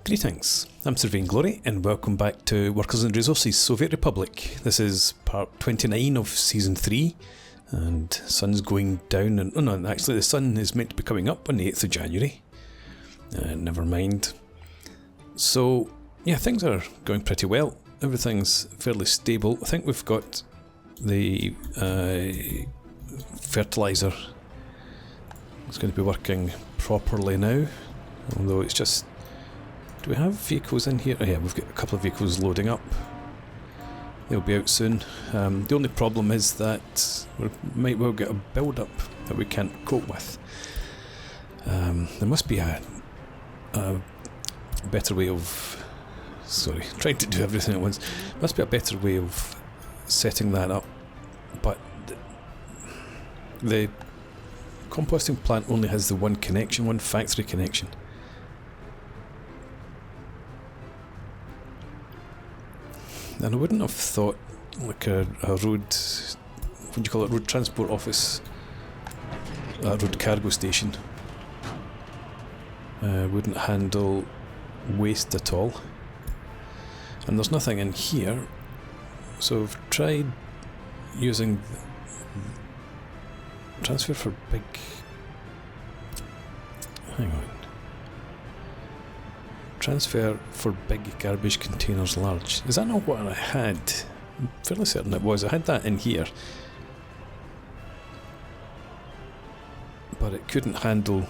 Greetings, I'm Sir Vainglory and welcome back to Workers and Resources Soviet Republic. This is part 29 of Season 3 and sun's going down and... oh no, actually the sun is meant to be coming up on the 8th of January. Never mind. So, yeah, things are going pretty well. Everything's fairly stable. I think we've got the fertiliser. It's going to be working properly now, although it's just... do we have vehicles in here? Oh yeah, we've got a couple of vehicles loading up. They'll be out soon. The only problem is that we might well get a build-up that we can't cope with. There must be a better way of... sorry, trying to do everything at once. There must be a better way of setting that up, but the composting plant only has the one connection, one factory connection. And I wouldn't have thought like a road, what do you call it, road transport office, a road cargo station, wouldn't handle waste at all. And there's nothing in here, so I've tried using transfer for big... hang on. Transfer for big garbage containers large. Is that not what I had? I'm fairly certain it was. I had that in here. But it couldn't handle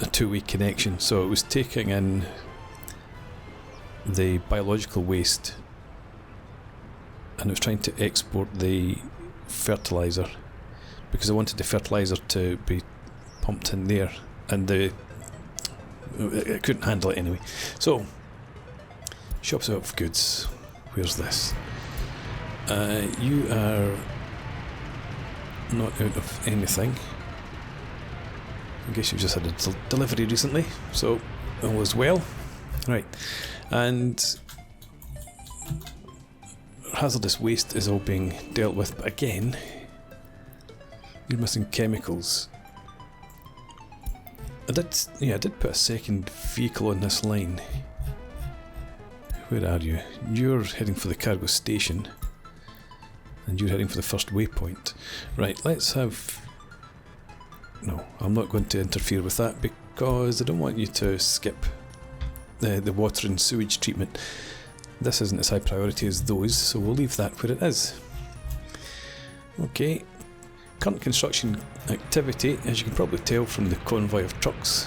a two-way connection, so it was taking in the biological waste and it was trying to export the fertiliser because I wanted the fertiliser to be pumped in there, and it couldn't handle it anyway. So, shops out of goods. Where's this? You are not out of anything. I guess you've just had a delivery recently, so all is well. Right, and hazardous waste is all being dealt with, but again, you're missing chemicals. I did put a second vehicle on this line. Where are you? You're heading for the cargo station and you're heading for the first waypoint. Right, let's have... no, I'm not going to interfere with that because I don't want you to skip the water and sewage treatment. This isn't as high priority as those, so we'll leave that where it is. Okay. Current construction activity, as you can probably tell from the convoy of trucks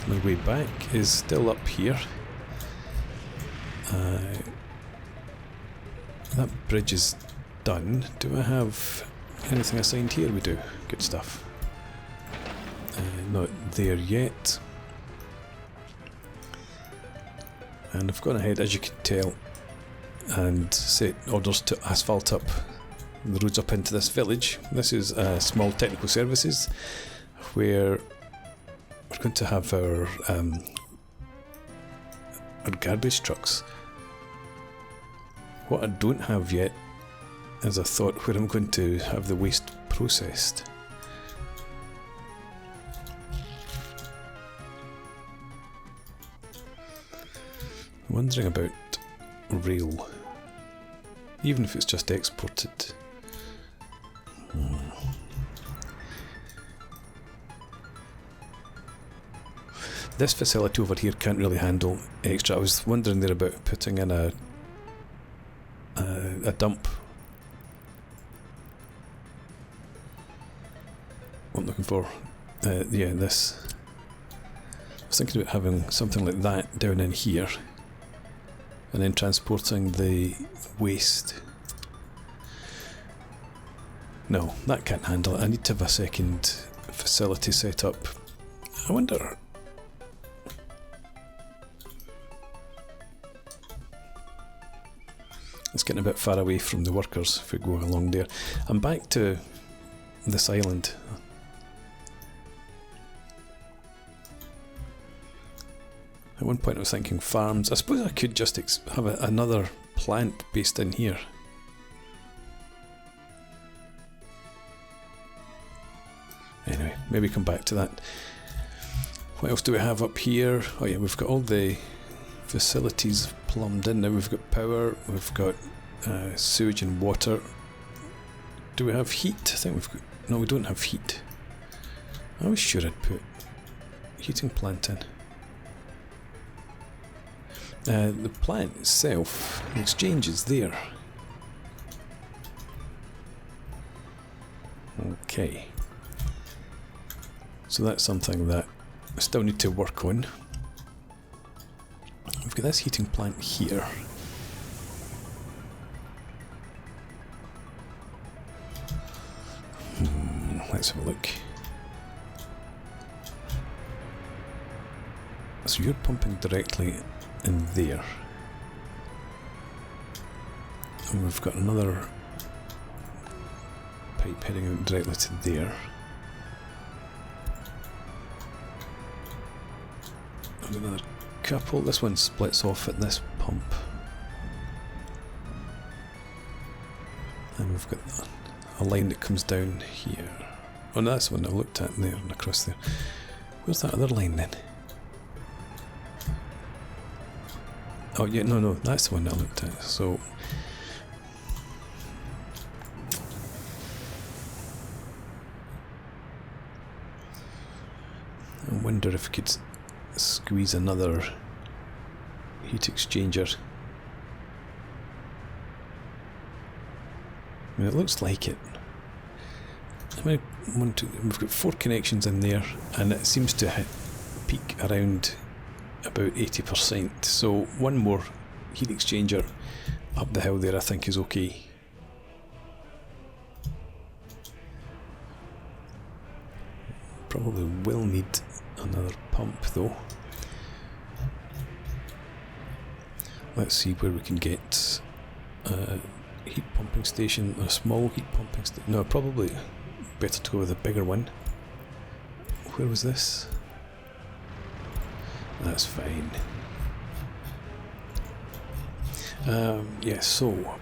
on my way back, is still up here. That bridge is done. Do I have anything assigned here? We do. Good stuff. Not there yet. And I've gone ahead, as you can tell, and set orders to asphalt up the roads up into this village. This is small technical services where we're going to have our garbage trucks. What I don't have yet is a thought where I'm going to have the waste processed. Wondering about rail, even if it's just exported. This facility over here can't really handle extra. I was wondering there about putting in a dump. What I'm looking for, yeah, this. I was thinking about having something like that down in here, and then transporting the waste. No, that can't handle it. I need to have a second facility set up. I wonder... it's getting a bit far away from the workers if we go along there. I'm back to this island. At one point I was thinking farms. I suppose I could just have another plant based in here. Anyway, maybe come back to that. What else do we have up here? Oh yeah, we've got all the facilities plumbed in now. We've got power, we've got sewage and water. Do we have heat? I think we've got... No, we don't have heat. I was sure I'd put heating plant in. The plant itself, the exchange is there. Okay. So that's something that I still need to work on. We've got this heating plant here. Let's have a look. So you're pumping directly in there. And we've got another pipe heading out directly to there. I've got another couple. This one splits off at this pump. And we've got a line that comes down here. Oh, no, that's the one I looked at there and across there. Where's that other line then? Oh yeah, no, that's the one I looked at. So I wonder if we could squeeze another heat exchanger. I mean, it looks like it. I mean, we've got 4 connections in there, and it seems to peak around about 80%. So one more heat exchanger up the hill there, I think, is okay. Probably will need another pump though. Let's see where we can get a heat pumping station, a small heat pumping station. No, probably better to go with a bigger one. Where was this? That's fine. Yeah, so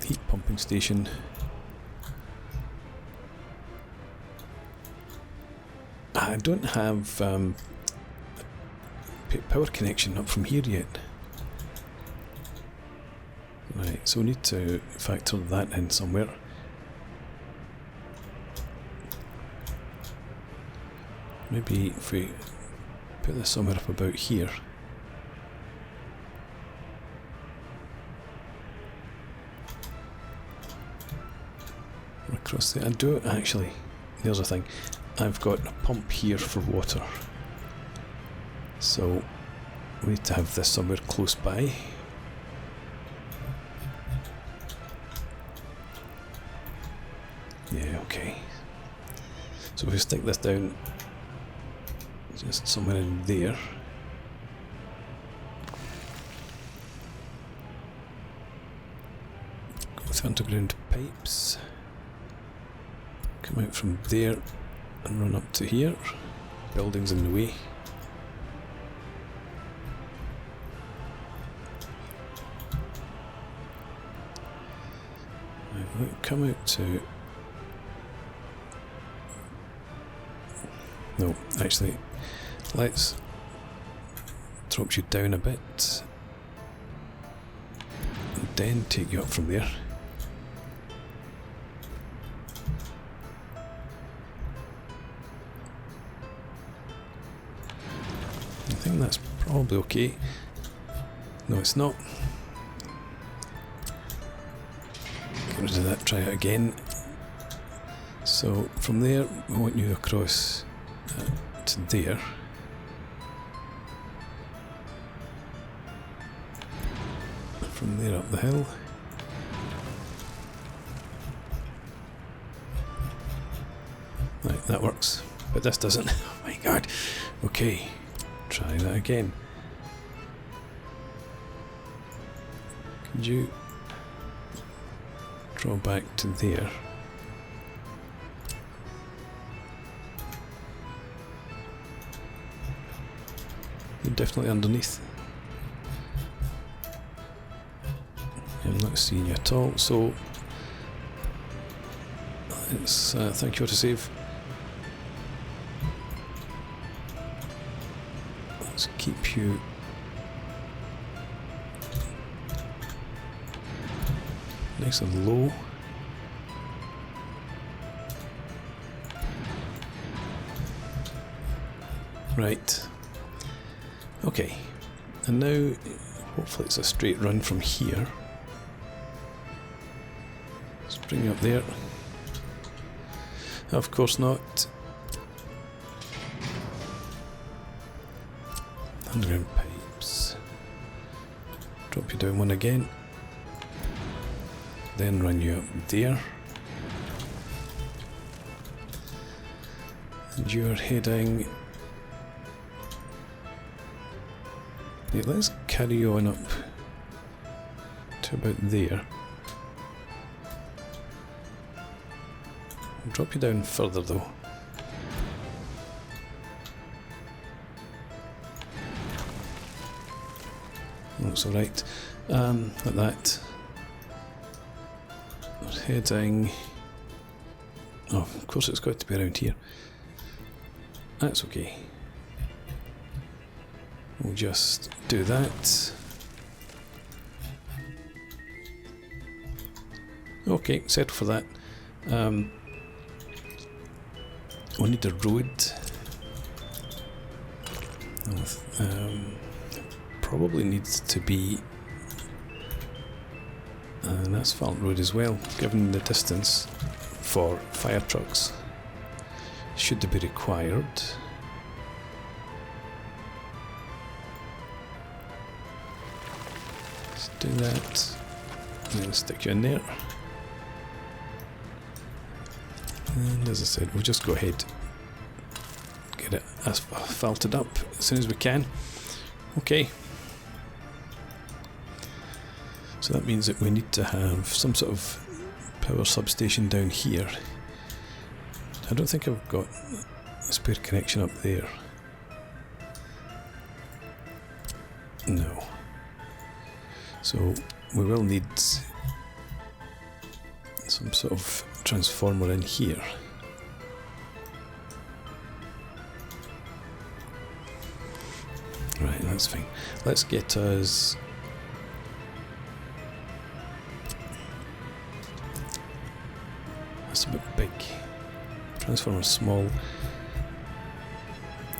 heat pumping station. I don't have power connection up from here yet. Right, so we need to factor that in somewhere. Maybe if we put this somewhere up about here. Across there. I do actually, here's the thing. I've got a pump here for water. So we need to have this somewhere close by. Yeah, okay. So if we stick this down just somewhere in there. Go with underground pipes. Come out from there and run up to here. Buildings in the way. Right, come out to... No, actually, let's drop you down a bit and then take you up from there. I think that's probably okay. No, it's not. Get rid of that, try it again. So from there, we want you across to there. From there up the hill. Right, that works. But this doesn't. Oh my god. Okay, try that again. Could you draw back to there? You're definitely underneath. I'm not seeing you at all, so let's thank you for to save. Let's keep you nice and low. Right. Okay. And now, hopefully it's a straight run from here. Let's bring you up there. Of course not. Underground pipes. Drop you down one again. Then run you up there. And you're heading... Yeah, let's carry on up to about there. I'll drop you down further though. That's alright. Like that. We're heading... Oh, of course it's got to be around here. That's okay. We'll just do that. Okay, settle for that. We'll need a road. Probably needs to be an asphalt road as well, given the distance for fire trucks. Should they be required? Let's do that, and then stick you in there. And as I said, we'll just go ahead, get it asphalted up as soon as we can. Okay. So that means that we need to have some sort of power substation down here. I don't think I've got a spare connection up there. No. So we will need some sort of transformer in here. Right, that's fine. Let's get us... That's a bit big. Transformer small.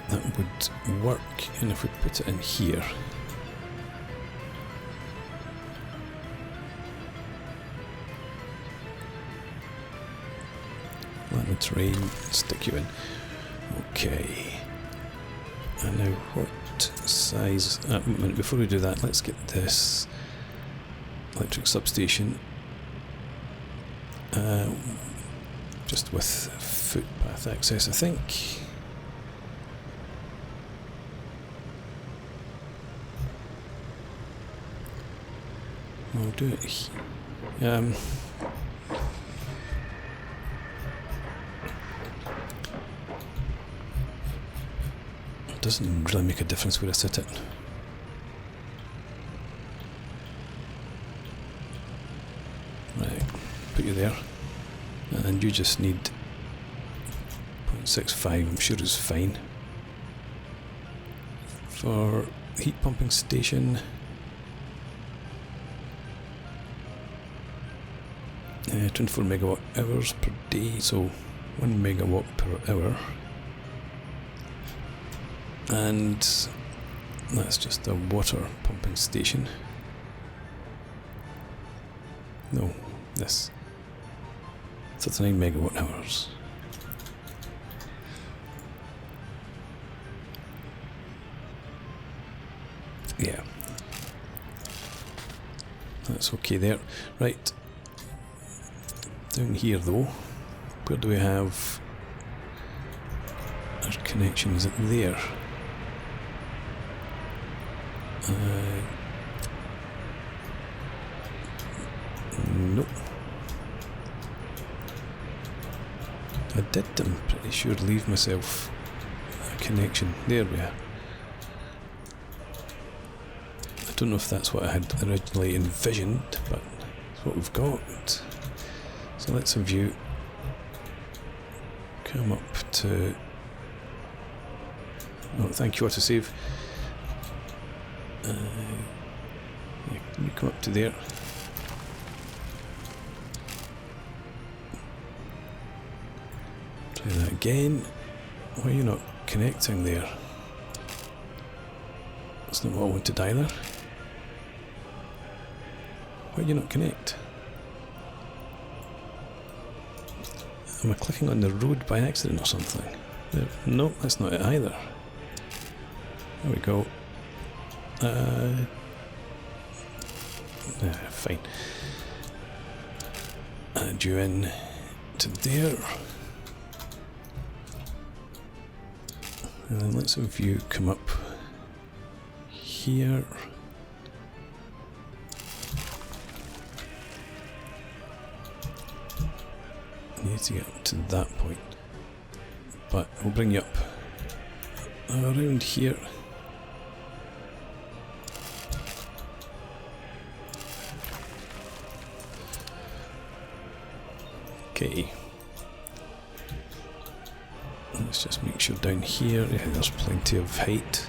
That would work, and if we put it in here... Let the terrain stick you in. Okay. And now what size... a minute, before we do that, let's get this electric substation just with footpath access, I think. We'll do it here. It doesn't really make a difference where I sit it. Right, put you there. And you just need 0.65, I'm sure is fine. For heat pumping station, 24 megawatt hours per day, so 1 megawatt per hour. And that's just a water pumping station. No, this. 39 megawatt hours. Yeah. That's okay there. Right. Down here though, where do we have our connection? Is it there? Nope. I did, I'm pretty sure, leave myself a connection. There we are. I don't know if that's what I had originally envisioned, but it's what we've got. So let's have you come up to... Oh, thank you, autosave. Yeah, can you come up to there? Try that again. Why are you not connecting there? That's not what I wanted either. Why do you not connect? Am I clicking on the road by accident or something? No, that's not it either. There we go. Fine. Add you in to there. And then let's have you come up here. You need to get up to that point. But we'll bring you up around here. Okay. Let's just make sure down here, yeah, there's plenty of height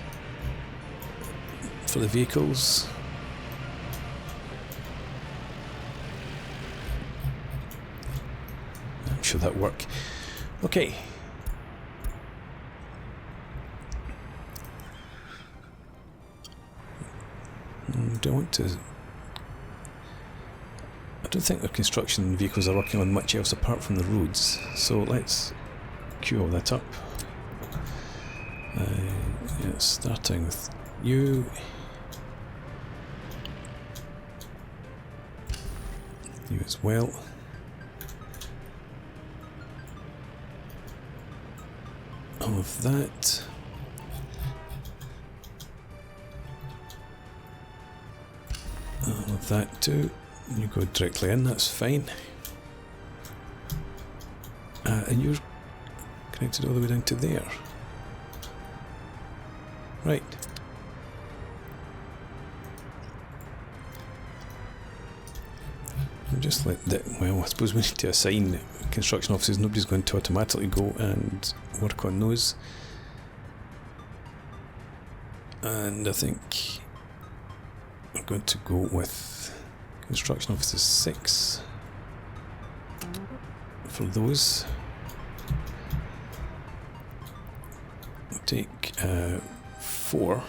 for the vehicles. I'm sure that'll work. Okay. Do I want to... I don't think the construction vehicles are working on much else apart from the roads, so let's queue all that up. Yeah, starting with you. You as well. All of that. All of that too. You go directly in, that's fine. And you're connected all the way down to there. Right. I'll just let that, well, I suppose we need to assign construction offices. Nobody's going to automatically go and work on those. And I think I'm going to go with construction offices 6 for those. I'll take 4.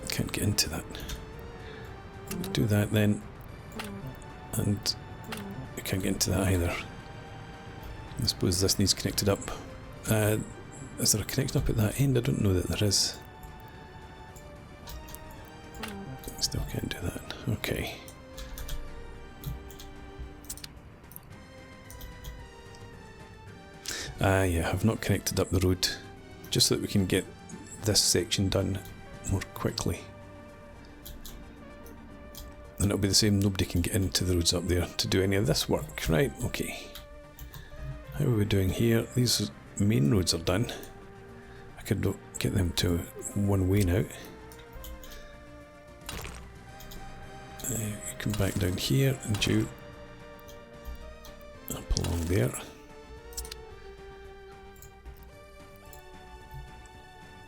Can't get into that. Do that then, and I can't get into that either. I suppose this needs connected up. Is there a connection up at that end? I don't know that there is. Still can't do that. Okay. Yeah, I've not connected up the road, just so that we can get this section done more quickly. And it'll be the same, nobody can get into the roads up there to do any of this work. Right, okay. How are we doing here? These main roads are done. I could get them to one way now. You come back down here and you up along there.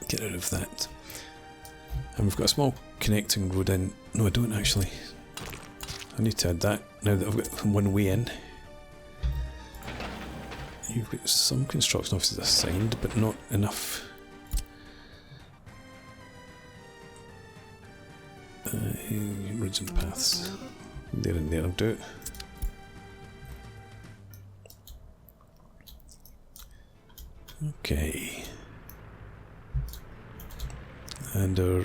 Get rid of that. And we've got a small connecting road in. No, I don't actually. I need to add that now that I've got one way in. You've got some construction offices assigned, but not enough. Roads and paths. There and there, I'll do it. Okay. And our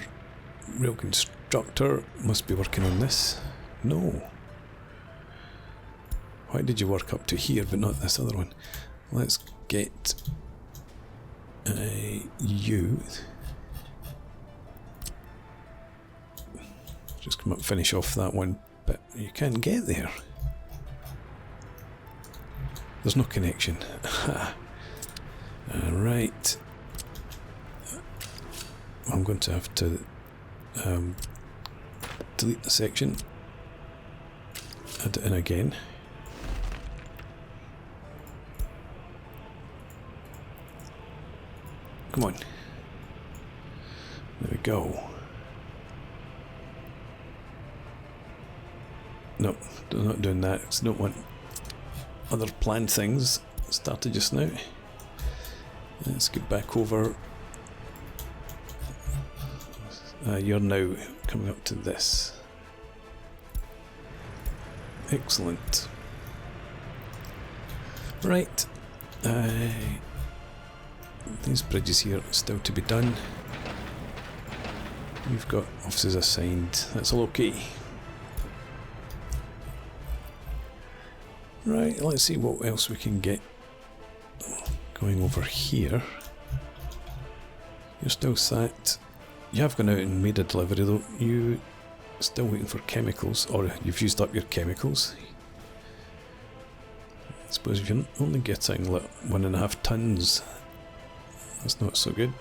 rail constructor must be working on this. No. Why did you work up to here but not this other one? Let's get you. Just come up, finish off that one, but you can't get there. There's no connection. Right. I'm going to have to delete the section, add it in again. Come on. There we go. No, I'm not doing that, because I don't want other planned things started just now. Let's get back over. You're now coming up to this. Excellent. Right. These bridges here are still to be done. You've got offices assigned. That's all okay. Right, let's see what else we can get going over here. You're still sat. You have gone out and made a delivery though. You still waiting for chemicals, or you've used up your chemicals. I suppose if you're only getting like 1.5 tons, that's not so good.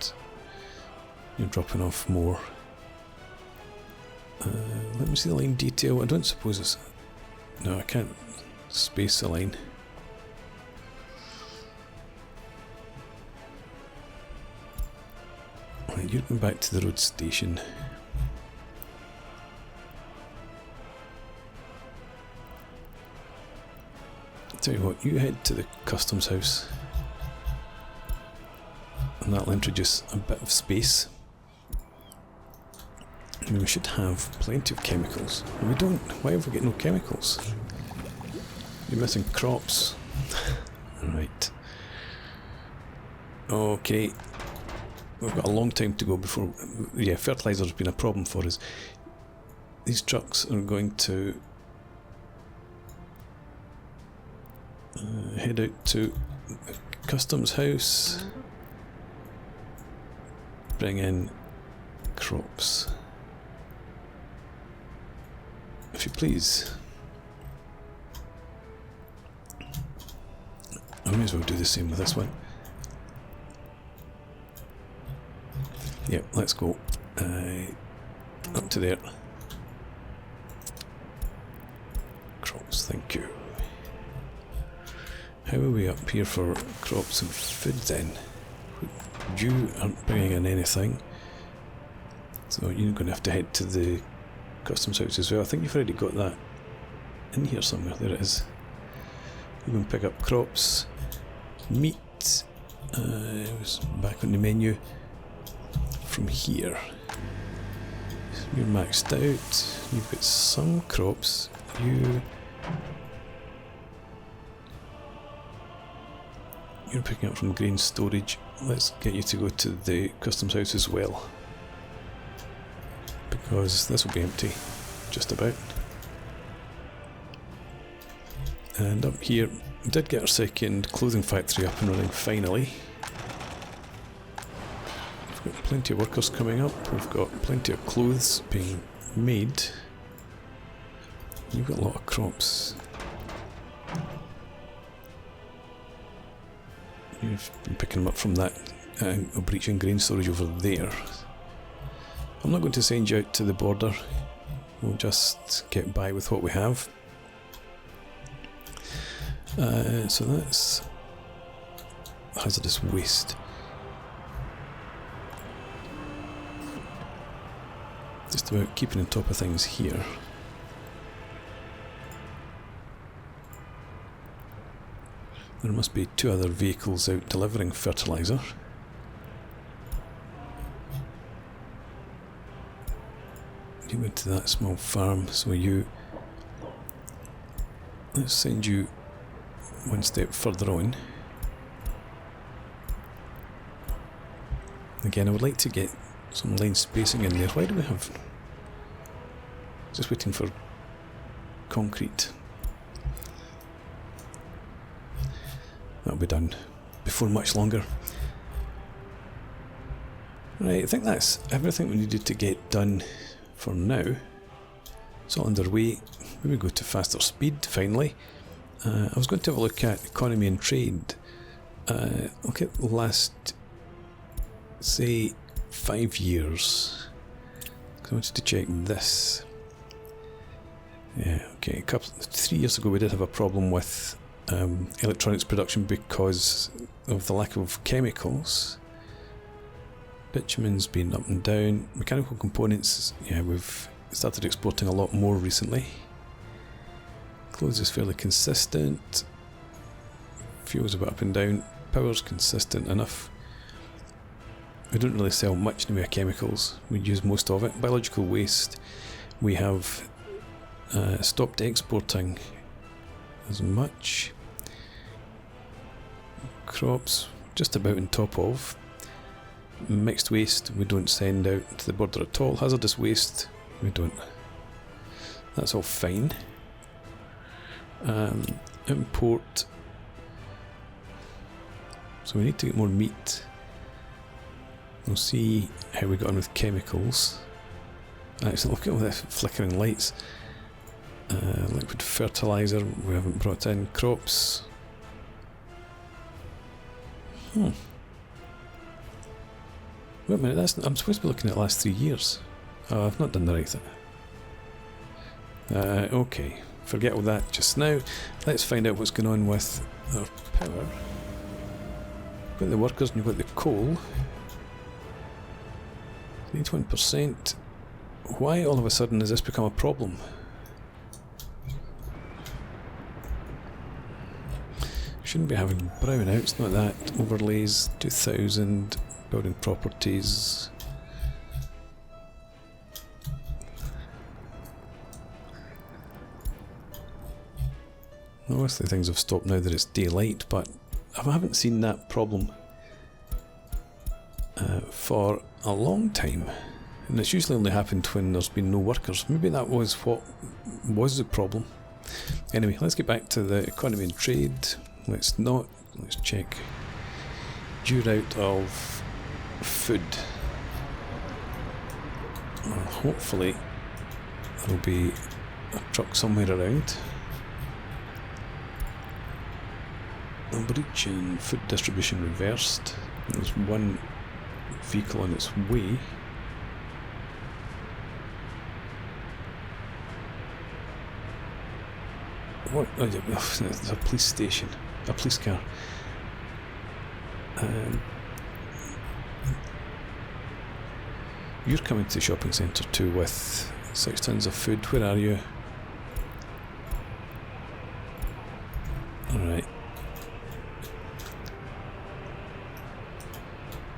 You're dropping off more. Let me see the line detail. I don't suppose it's... No, I can't space the line. Right, you're going back to the road station. I'll tell you what, you head to the customs house. And that'll introduce a bit of space. And we should have plenty of chemicals. And we don't. Why have we got no chemicals? You're missing crops. Right. Okay. We've got a long time to go before... Yeah, fertiliser's been a problem for us. These trucks are going to head out to the customs house. Bring in crops. If you please. I may as well do the same with this one. Yep, let's go up to there. Crops, thank you. How are we up here for crops and food then? You aren't bringing in anything, so you're going to have to head to the customs house as well. I think you've already got that in here somewhere. There it is. You can pick up crops, meat. It was back on the menu. From here, you're maxed out. You've got some crops. You're picking up from grain storage. Let's get you to go to the customs house as well, because this will be empty, just about. And up here, we did get our second clothing factory up and running finally. We've got plenty of workers coming up. We've got plenty of clothes being made. You've got a lot of crops. You've been picking them up from that breaching grain storage over there. I'm not going to send you out to the border. We'll just get by with what we have. So that's hazardous waste. Just about keeping on top of things here. There must be 2 other vehicles out delivering fertiliser. You went to that small farm, so let's send you one step further on. Again, I would like to get some line spacing in there. Why do we have... Just waiting for concrete. That'll be done before much longer. Right, I think that's everything we needed to get done for now. It's all underway. Maybe go to faster speed finally. I was going to have a look at economy and trade. Look at the last, say, 5 years. I wanted to check this. Yeah, okay. 3 years ago we did have a problem with electronics production because of the lack of chemicals. Bitumen's been up and down. Mechanical components, yeah, we've started exporting a lot more recently. Clothes is fairly consistent. Fuel's a bit up and down. Power's consistent enough. We don't really sell much in the way of chemicals. We use most of it. Biological waste, we have stopped exporting as much. Crops, just about on top of. Mixed waste, we don't send out to the border at all. Hazardous waste, we don't. That's all fine. Import. So we need to get more meat. We'll see how we got on with chemicals. Actually, look at all the flickering lights. Liquid fertilizer, we haven't brought in. Crops. Wait a minute, I'm supposed to be looking at the last 3 years. Oh, I've not done the right thing. Okay, forget all that just now. Let's find out what's going on with our power. You've got the workers and you've got the coal. 81%. Why all of a sudden has this become a problem? Shouldn't be having brownouts, not that. Overlays, 2000, building properties. Obviously things have stopped now that it's daylight, but I haven't seen that problem for a long time. And it's usually only happened when there's been no workers. Maybe that was what was the problem. Anyway, let's get back to the economy and trade. Let's check. Due out of food. Well, hopefully there'll be a truck somewhere around. Breach in food distribution reversed. There's one vehicle on its way. What? Oh, there's a police station. A police car. You're coming to the shopping centre too with 6 tons of food. Where are you? Alright.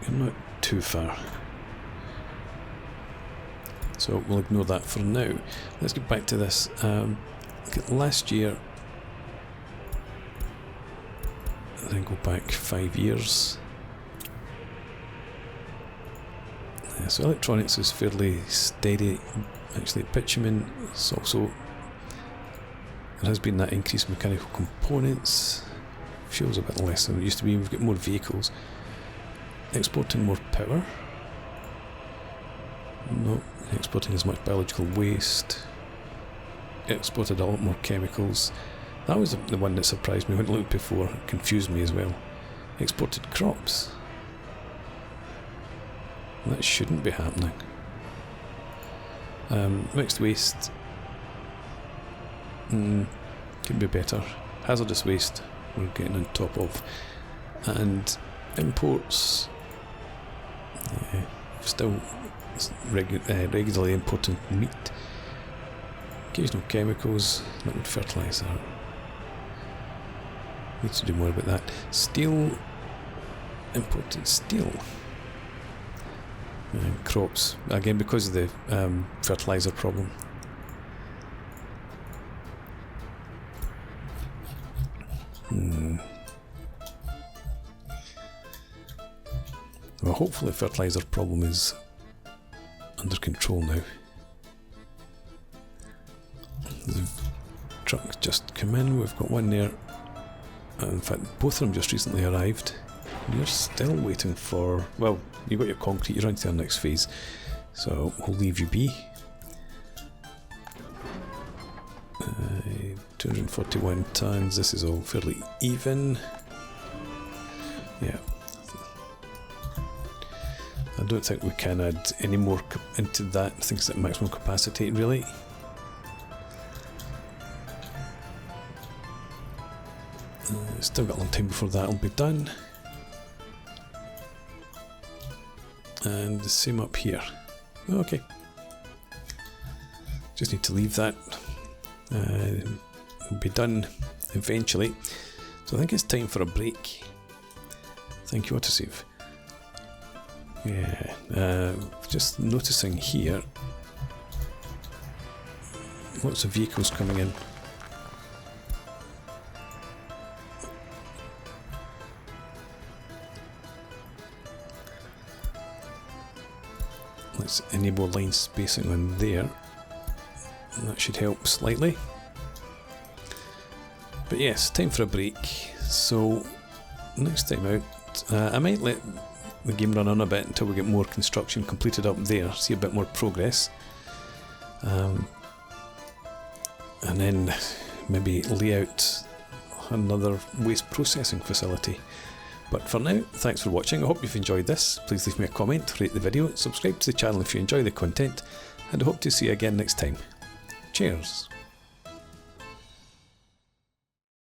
You're not too far. So we'll ignore that for now. Let's get back to this. Last year, and then go back 5 years. So electronics is fairly steady. Actually, bitumen is also, there has been that increase in mechanical components. Fuel's a bit less than it used to be. We've got more vehicles. Exporting more power. Not exporting as much biological waste. Exported a lot more chemicals. That was the one that surprised me. When I looked before, it confused me as well. Exported crops. That shouldn't be happening. Mixed waste. Could be better. Hazardous waste we're getting on top of. And imports. Still regularly importing meat. Occasional chemicals, liquid fertilizer. Need to do more about that. Steel, imported steel. Crops, again because of the fertilizer problem. Well, hopefully the fertilizer problem is under control now. The truck's just come in, we've got one there. In fact, both of them just recently arrived. You're still waiting for, well, you've got your concrete, you're on to our next phase. So we'll leave you be. 241 tons, this is all fairly even. Yeah. I don't think we can add any more into that. I think it's at maximum capacity, really. Still got a long time before that'll be done. And the same up here. Okay. Just need to leave that. It'll be done eventually. So I think it's time for a break. Thank you, autosave. Yeah, just noticing here, lots of vehicles coming in. Let's enable line spacing on there. That should help slightly. But yes, time for a break. So next time out, I might let the game run on a bit until we get more construction completed up there, see a bit more progress, and then maybe lay out another waste processing facility. But for now, thanks for watching. I hope you've enjoyed this. Please leave me a comment, rate the video, subscribe to the channel if you enjoy the content, and I hope to see you again next time. Cheers!